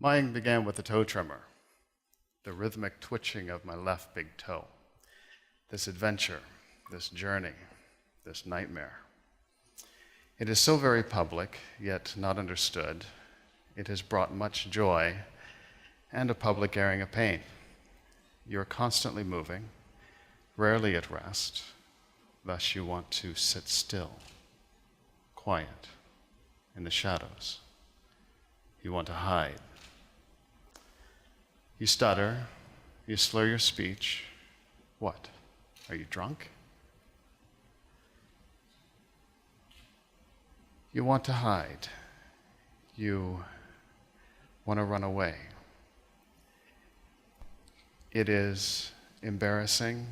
Mine began with a toe tremor, the rhythmic twitching of my left big toe. This adventure, this journey, this nightmare. It is so very public, yet not understood. It has brought much joy and a public airing of pain. You are constantly moving, rarely at rest, thus you want to sit still, quiet, in the shadows. You want to hide. You stutter, you slur your speech. What? Are you drunk? You want to hide. You want to run away. It is embarrassing.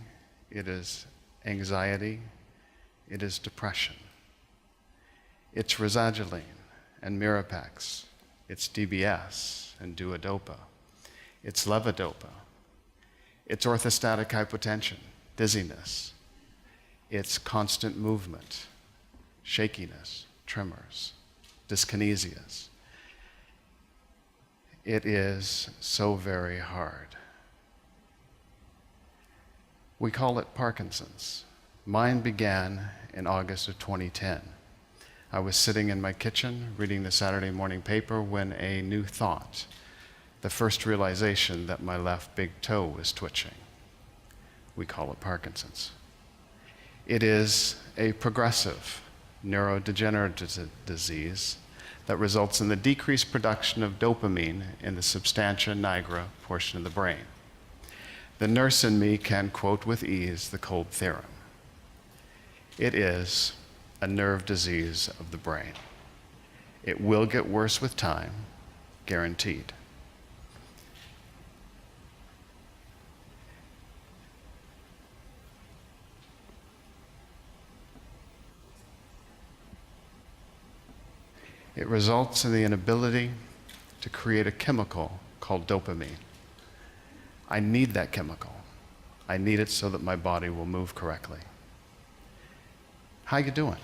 It is anxiety. It is depression. It's Rizagiline and Mirapex. It's DBS and Duodopa. It's levodopa. It's orthostatic hypotension, dizziness. It's constant movement, shakiness, tremors, dyskinesias. It is so very hard. We call it Parkinson's. Mine began in August of 2010. I was sitting in my kitchen reading the Saturday morning paper when a new thought, the first realization that my left big toe was twitching. We call it Parkinson's. It is a progressive neurodegenerative disease that results in the decreased production of dopamine in the substantia nigra portion of the brain. The nurse in me can quote with ease the Cold theorem. It is a nerve disease of the brain. It will get worse with time, guaranteed. It results in the inability to create a chemical called dopamine. I need that chemical. I need it so that my body will move correctly. How you doing?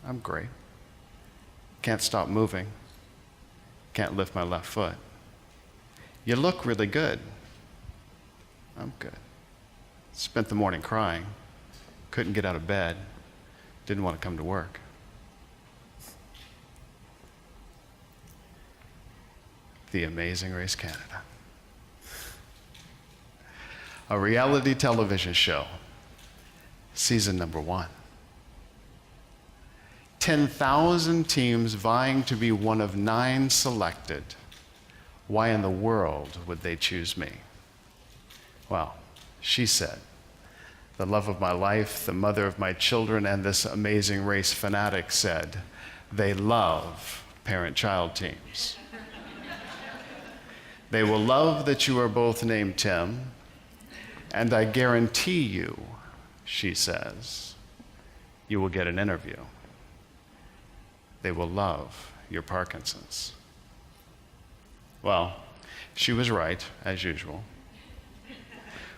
I'm great. Can't stop moving. Can't lift my left foot. You look really good. I'm good. Spent the morning crying. Couldn't get out of bed. Didn't want to come to work. The Amazing Race Canada. A reality television show, season number 1. 10,000 teams vying to be one of 9 selected. Why in the world would they choose me? Well, she said, the love of my life, the mother of my children, and this amazing race fanatic said, they love parent-child teams. They will love that you are both named Tim, and I guarantee you, she says, you will get an interview. They will love your Parkinson's. Well, she was right, as usual.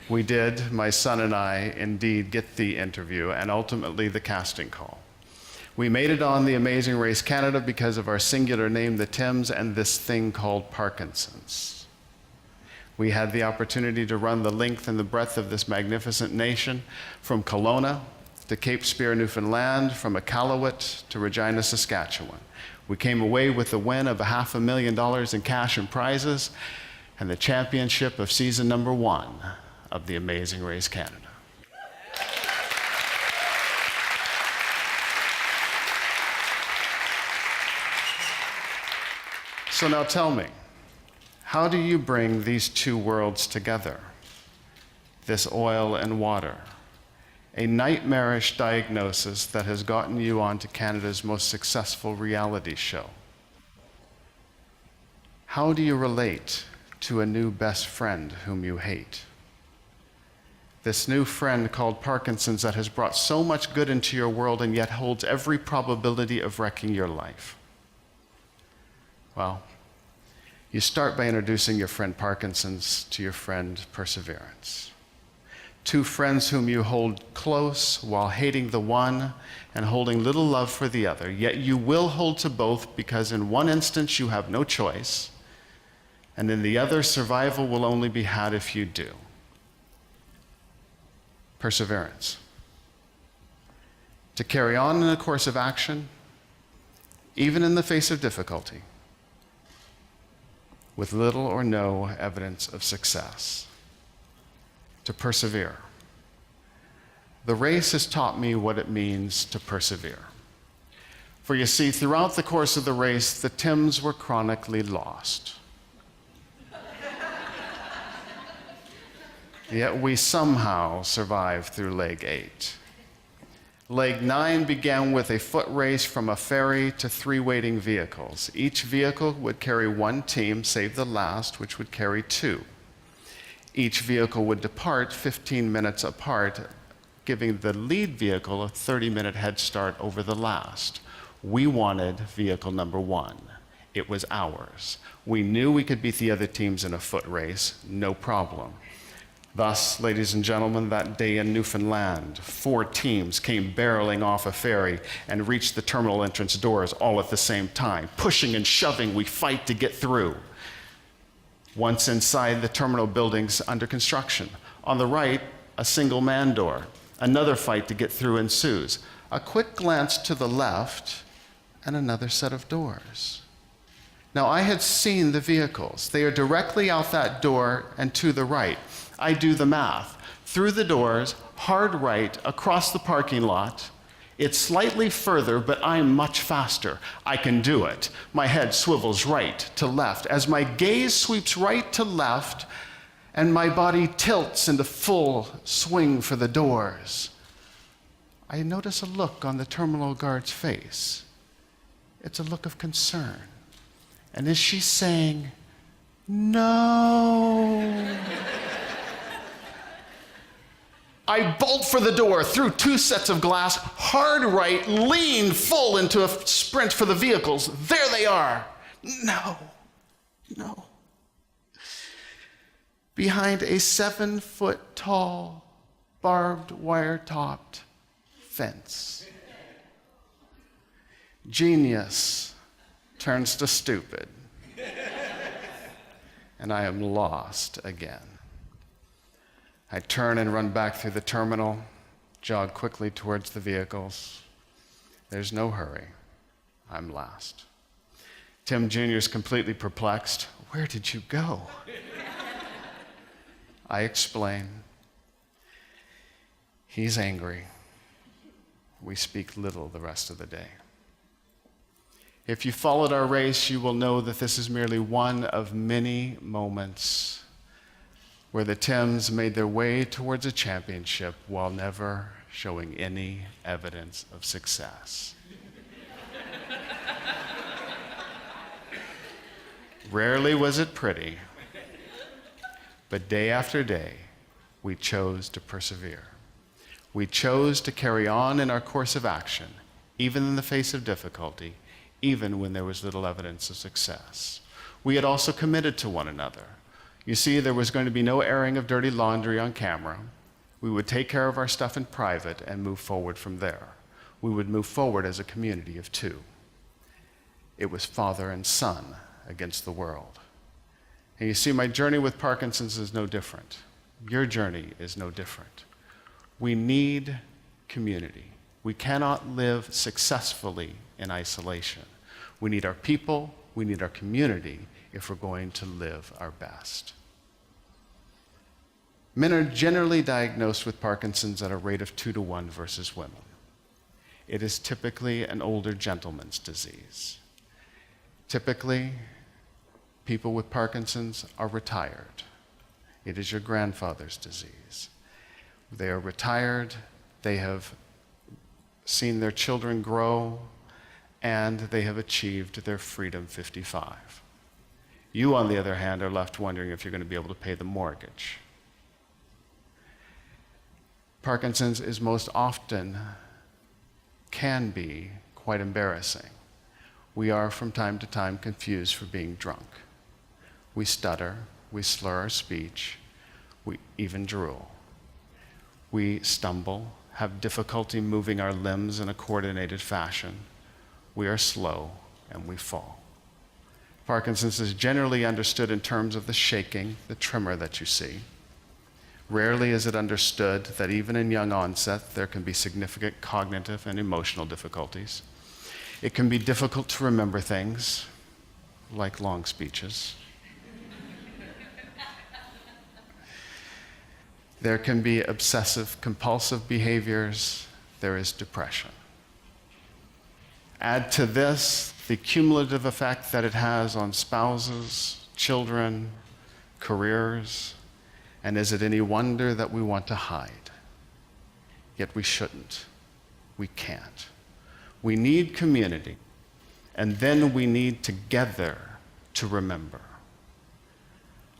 We did, my son and I, indeed get the interview and ultimately the casting call. We made it on The Amazing Race Canada because of our singular name, the Tims, and this thing called Parkinson's. We had the opportunity to run the length and the breadth of this magnificent nation, from Kelowna to Cape Spear, Newfoundland, from Iqaluit to Regina, Saskatchewan. We came away with the win of $500,000 in cash and prizes and the championship of season number 1 of The Amazing Race Canada. So now tell me, how do you bring these two worlds together? This oil and water, a nightmarish diagnosis that has gotten you onto Canada's most successful reality show. How do you relate to a new best friend whom you hate? This new friend called Parkinson's that has brought so much good into your world and yet holds every probability of wrecking your life. Well, you start by introducing your friend Parkinson's to your friend Perseverance. Two friends whom you hold close while hating the one and holding little love for the other. Yet you will hold to both because in one instance you have no choice, and in the other, survival will only be had if you do. Perseverance. To carry on in a course of action, even in the face of difficulty, with little or no evidence of success. To persevere. The race has taught me what it means to persevere. For you see, throughout the course of the race, the Tims were chronically lost. Yet we somehow survived through leg 8. Leg 9 began with a foot race from a ferry to 3 waiting vehicles. Each vehicle would carry 1 team, save the last, which would carry 2. Each vehicle would depart 15 minutes apart, giving the lead vehicle a 30-minute head start over the last. We wanted vehicle number 1. It was ours. We knew we could beat the other teams in a foot race, no problem. Thus, ladies and gentlemen, that day in Newfoundland, 4 teams came barreling off a ferry and reached the terminal entrance doors all at the same time. Pushing and shoving, we fight to get through. Once inside the terminal buildings under construction. On the right, a single man door. Another fight to get through ensues. A quick glance to the left, and another set of doors. Now, I had seen the vehicles. They are directly out that door and to the right. I do the math. Through the doors, hard right, across the parking lot. It's slightly further, but I'm much faster. I can do it. My head swivels right to left. As my gaze sweeps right to left, and my body tilts into full swing for the doors, I notice a look on the terminal guard's face. It's a look of concern. And is she saying, "No"? I bolt for the door, through 2 sets of glass, hard right, lean full into a sprint for the vehicles. There they are. No. Behind a 7-foot-tall, barbed wire-topped fence. Genius turns to stupid. And I am lost again. I turn and run back through the terminal, jog quickly towards the vehicles. There's no hurry. I'm last. Tim Jr. is completely perplexed. Where did you go? I explain. He's angry. We speak little the rest of the day. If you followed our race, you will know that this is merely one of many moments where the Tims made their way towards a championship while never showing any evidence of success. Rarely was it pretty, but day after day, we chose to persevere. We chose to carry on in our course of action, even in the face of difficulty, even when there was little evidence of success. We had also committed to one another. You see, there was going to be no airing of dirty laundry on camera. We would take care of our stuff in private and move forward from there. We would move forward as a community of 2. It was father and son against the world. And you see, my journey with Parkinson's is no different. Your journey is no different. We need community. We cannot live successfully in isolation. We need our people, we need our community if we're going to live our best. Men are generally diagnosed with Parkinson's at a rate of 2 to 1 versus women. It is typically an older gentleman's disease. Typically, people with Parkinson's are retired. It is your grandfather's disease. They are retired, they have seen their children grow, and they have achieved their freedom 55. You, on the other hand, are left wondering if you're going to be able to pay the mortgage. Parkinson's is most often, can be, quite embarrassing. We are from time to time confused for being drunk. We stutter, we slur our speech, we even drool. We stumble, have difficulty moving our limbs in a coordinated fashion. We are slow, and we fall. Parkinson's is generally understood in terms of the shaking, the tremor that you see. Rarely is it understood that even in young onset, there can be significant cognitive and emotional difficulties. It can be difficult to remember things, like long speeches. There can be obsessive compulsive behaviors. There is depression. Add to this the cumulative effect that it has on spouses, children, careers, and is it any wonder that we want to hide? Yet we shouldn't. We can't. We need community, and then we need together to remember.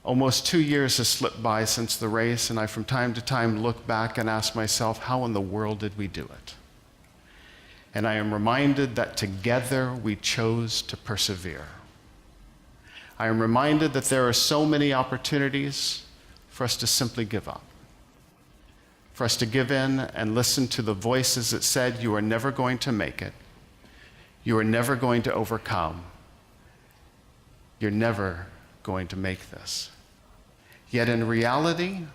Almost 2 years has slipped by since the race, and I from time to time look back and ask myself, how in the world did we do it? And I am reminded that together we chose to persevere. I am reminded that there are so many opportunities for us to simply give up, for us to give in and listen to the voices that said, you are never going to make it, you are never going to overcome, you're never going to make this. Yet in reality,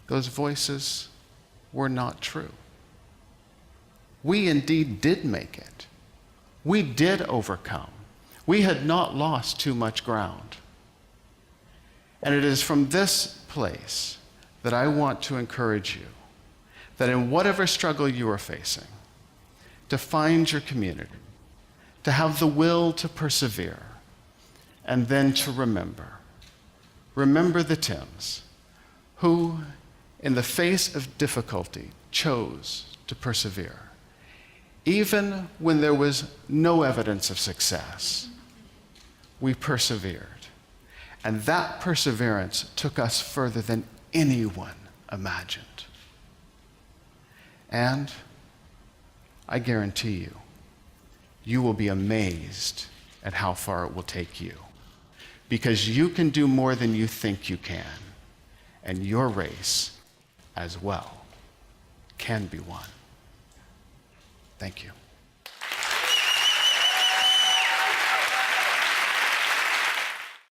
those voices were not true. We indeed did make it. We did overcome. We had not lost too much ground. And it is from this place that I want to encourage you that in whatever struggle you are facing, to find your community, to have the will to persevere, and then to remember. Remember the Tims, who, in the face of difficulty, chose to persevere. Even when there was no evidence of success, we persevered. And that perseverance took us further than anyone imagined. And I guarantee you, you will be amazed at how far it will take you. Because you can do more than you think you can. And your race, as well, can be won. Thank you.